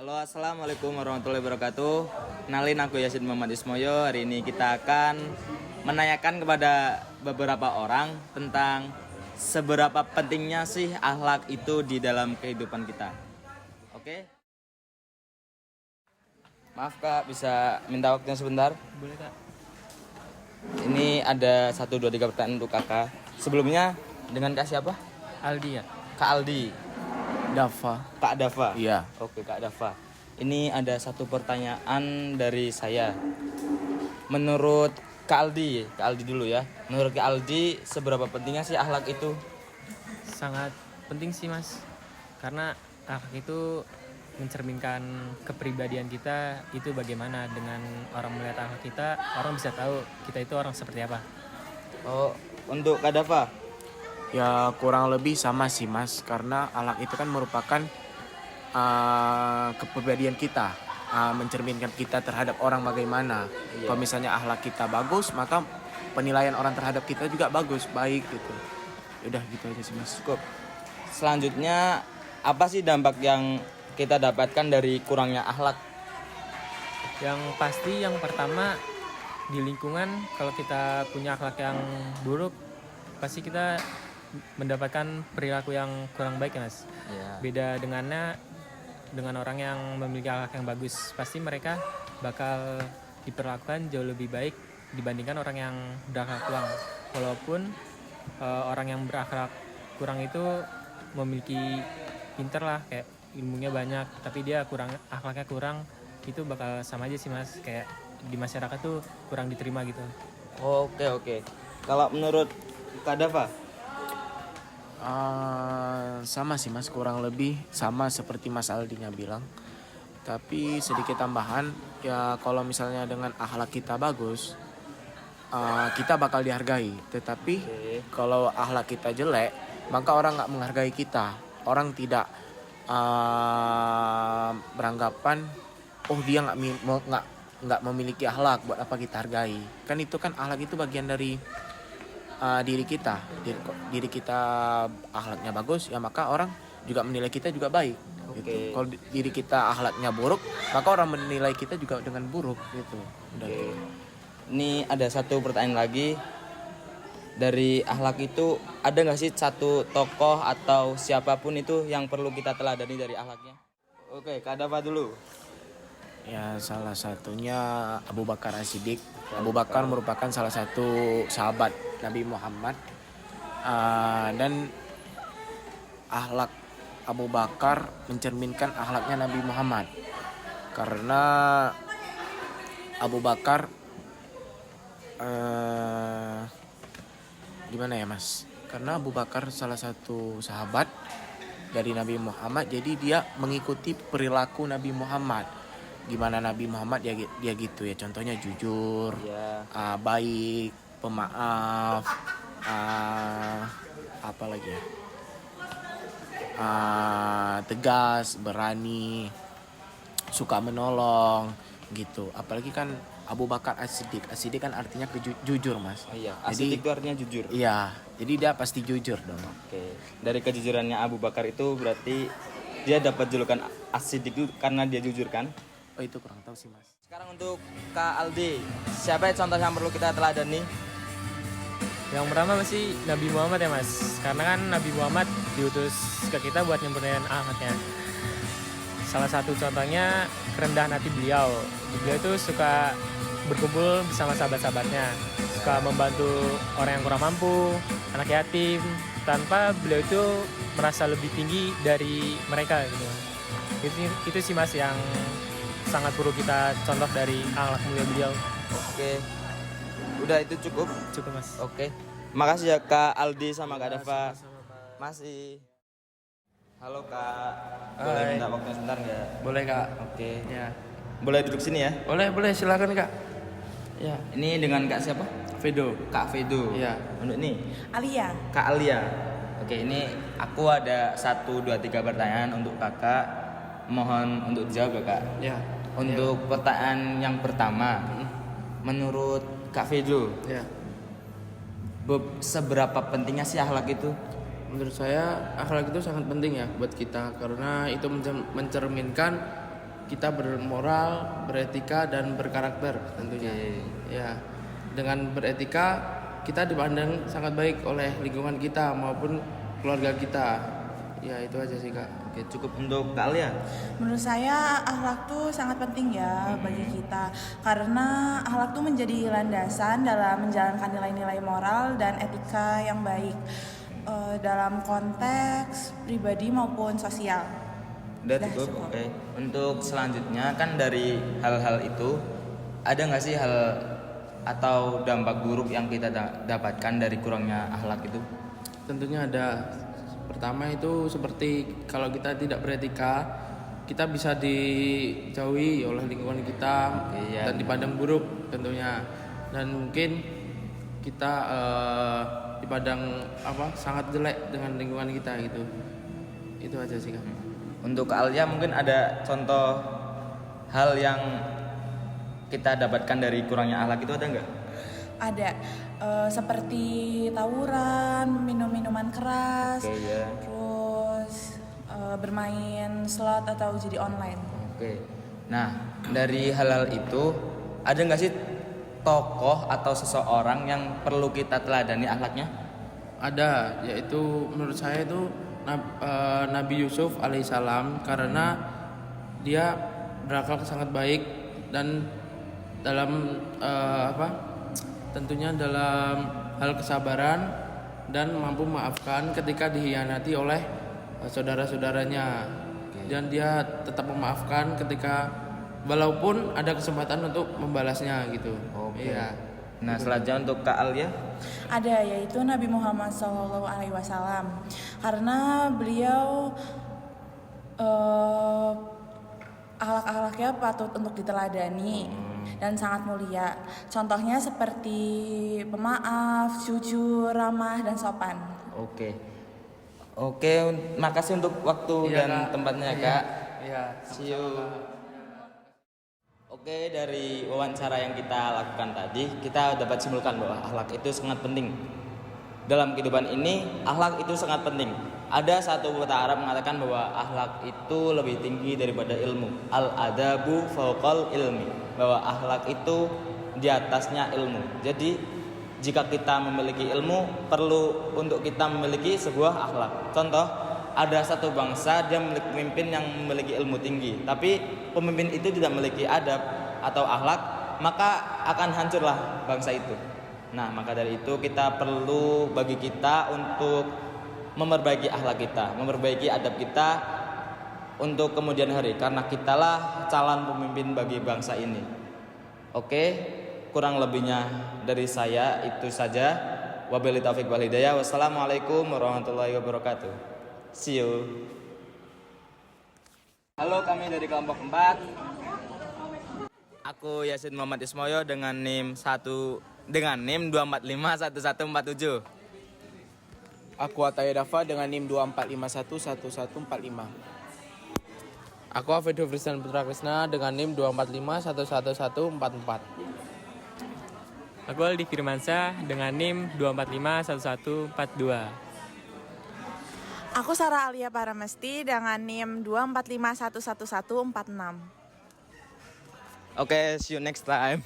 Halo, assalamualaikum warahmatullahi wabarakatuh. Kenalin, aku Yasin Muhammad Ismoyo. Hari ini kita akan menanyakan kepada beberapa orang tentang seberapa pentingnya sih akhlak itu di dalam kehidupan kita. Oke? Maaf kak, bisa minta waktunya sebentar? Boleh kak. Ini ada 1, 2, 3 pertanyaan untuk kakak. Sebelumnya dengan kak siapa? Aldi ya. Kak Aldi. Dava. Kak Dava? Iya. Oke Kak Dava. Ini ada satu pertanyaan dari saya. Menurut Kak Aldi dulu ya. Menurut Kak Aldi, seberapa pentingnya sih akhlak itu? Sangat penting sih mas. Karena akhlak itu mencerminkan kepribadian kita itu bagaimana. Dengan orang melihat akhlak kita, orang bisa tahu kita itu orang seperti apa. Oh, untuk Kak Dava? Ya kurang lebih sama sih mas, karena akhlak itu kan merupakan kepribadian kita, mencerminkan kita terhadap orang bagaimana. Iya. Kalau misalnya akhlak kita bagus, maka penilaian orang terhadap kita juga bagus, baik gitu. Udah gitu aja sih mas. Cukup. Selanjutnya, apa sih dampak yang kita dapatkan dari kurangnya akhlak? Yang pasti yang pertama, di lingkungan kalau kita punya akhlak yang buruk, pasti kita mendapatkan perilaku yang kurang baik ya mas. Ya. Beda dengan orang yang memiliki akhlak yang bagus, pasti mereka bakal diperlakukan jauh lebih baik dibandingkan orang yang berakhlak kurang. Walaupun orang yang berakhlak kurang itu memiliki pinter lah, kayak ilmunya banyak, tapi dia akhlaknya kurang, itu bakal sama aja sih mas, kayak di masyarakat tuh kurang diterima gitu. Oke. Kalau menurut Kak Dava? Sama sih mas, kurang lebih sama seperti Mas Aldinya bilang. Tapi sedikit tambahan, ya kalau misalnya dengan akhlak kita bagus, kita bakal dihargai. Tetapi kalau akhlak kita jelek, maka orang nggak menghargai kita. Orang tidak beranggapan, oh dia nggak memiliki akhlak, buat apa kita hargai? Kan itu kan akhlak itu bagian dari diri kita. Diri kita akhlaknya bagus, ya maka orang juga menilai kita juga baik. Oke. Gitu. Kalau diri kita akhlaknya buruk, maka orang menilai kita juga dengan buruk gitu. Udah Oke. gitu. Ini ada satu pertanyaan lagi. Dari akhlak itu ada nggak sih satu tokoh atau siapapun itu yang perlu kita teladani dari akhlaknya? Oke, Kak Dava dulu. Ya salah satunya Abu Bakar As-Siddiq. Abu Bakar merupakan salah satu sahabat Nabi Muhammad, dan akhlak Abu Bakar mencerminkan akhlaknya Nabi Muhammad. Karena Abu Bakar gimana ya mas? Karena Abu Bakar salah satu sahabat dari Nabi Muhammad, jadi dia mengikuti perilaku Nabi Muhammad. Gimana Nabi Muhammad dia gitu ya, contohnya jujur, Ya. baik, pemaaf, apa lagi ya, tegas, berani, suka menolong gitu. Apalagi kan Abu Bakar As-Siddiq kan artinya jujur mas. Iya, Jadi As-Siddiq itu artinya jujur. iya, jadi dia pasti jujur dong. Oke. Dari kejujurannya Abu Bakar itu berarti dia dapat julukan As-Siddiq itu karena dia jujur kan? Oh itu kurang tahu sih mas. Sekarang untuk Kak Aldi, siapa contoh yang perlu kita teladani? Yang pertama pasti Nabi Muhammad ya mas, karena kan Nabi Muhammad diutus ke kita buat nyempurnain akhlaknya. Salah satu contohnya kerendahan hati beliau. Beliau itu suka berkumpul bersama sahabat-sahabatnya, suka membantu orang yang kurang mampu, anak yatim, tanpa beliau itu merasa lebih tinggi dari mereka gitu. Itu sih mas yang sangat perlu kita contoh dari akhlak mulia beliau. Oke. Udah itu cukup? Cukup mas. Oke. Makasih ya Kak Aldi sama Kak Dava. Masih. Halo Kak. Boleh Hai. minta waktu sebentar nggak? Boleh kak. Oke. Ya. Boleh duduk sini ya? Boleh silakan kak. Ya. Ini dengan Kak siapa? Vedo. Kak Vedo. Iya. Untuk ini Alia. Kak Alia. Oke, ini aku ada 1, 2, 3 pertanyaan untuk Kakak. Mohon untuk dijawab ya Kak. Ya. Untuk pertanyaan yang pertama, menurut Kak Vedo, Ya. seberapa pentingnya sih akhlak itu? Menurut saya akhlak itu sangat penting ya buat kita karena itu mencerminkan kita bermoral, beretika dan berkarakter tentunya. Ya, dengan beretika kita dipandang sangat baik oleh lingkungan kita maupun keluarga kita. Ya, itu aja sih Kak. Oke, cukup untuk Kak Alia. Menurut saya akhlak tuh sangat penting ya bagi kita, karena akhlak tuh menjadi landasan dalam menjalankan nilai-nilai moral dan etika yang baik dalam konteks pribadi maupun sosial. Udah cukup. Oke. Untuk selanjutnya kan dari hal-hal itu ada nggak sih hal atau dampak buruk yang kita dapatkan dari kurangnya akhlak itu? Tentunya ada. Pertama itu seperti kalau kita tidak beretika, kita bisa dijauhi oleh lingkungan kita dan dipandang buruk tentunya. Dan mungkin kita dipandang sangat jelek dengan lingkungan kita gitu. Itu aja sih Kak. Untuk Kak Alia mungkin ada contoh hal yang kita dapatkan dari kurangnya akhlak itu ada nggak? Ada seperti tawuran, minum-minuman keras, terus bermain slot atau judi online. Oke. Nah, dari hal-hal itu ada nggak sih tokoh atau seseorang yang perlu kita teladani akhlaknya? Ada, yaitu menurut saya itu Nabi Yusuf alaihissalam, karena dia berakhlak sangat baik dan dalam tentunya dalam hal kesabaran dan mampu memaafkan ketika dikhianati oleh saudara-saudaranya. Dan dia tetap memaafkan ketika walaupun ada kesempatan untuk membalasnya gitu. Oke. Iya. Nah, selanjutnya untuk Kak Alia. Ada, yaitu Nabi Muhammad SAW, karena beliau akhlak-akhlaknya patut untuk diteladani dan sangat mulia. Contohnya seperti pemaaf, jujur, ramah, dan sopan. Oke, makasih untuk waktu dan tempatnya Kak. Iya. See you. Oke, dari wawancara yang kita lakukan tadi, kita dapat simpulkan bahwa akhlak itu sangat penting. Dalam kehidupan ini, akhlak itu sangat penting. Ada satu pepatah Arab mengatakan bahwa akhlak itu lebih tinggi daripada ilmu. Al-adabu fauqal ilmi. Bahwa akhlak itu di atasnya ilmu. Jadi, jika kita memiliki ilmu, perlu untuk kita memiliki sebuah akhlak. Contoh, ada satu bangsa dia memiliki pemimpin yang memiliki ilmu tinggi, tapi pemimpin itu tidak memiliki adab atau akhlak, maka akan hancurlah bangsa itu. Nah, maka dari itu kita perlu bagi kita untuk memperbaiki akhlak kita, memperbaiki adab kita untuk kemudian hari, karena kitalah calon pemimpin bagi bangsa ini. Oke, kurang lebihnya dari saya itu saja. Wabillahi taufiq wal hidayah. Wassalamualaikum warahmatullahi wabarakatuh. See you. Halo, kami dari kelompok 4. Aku Yasin Muhammad Ismoyo dengan NIM 2451147. Aku Ataya Dafa dengan NIM 24511145. Aku Hafidhu Frisdan Putra Krisna dengan NIM 245111144. Aku Aldi Firmansyah dengan NIM 2451142. Aku Sarah Alia Paramesti dengan NIM 245111146. Oke, see you next time.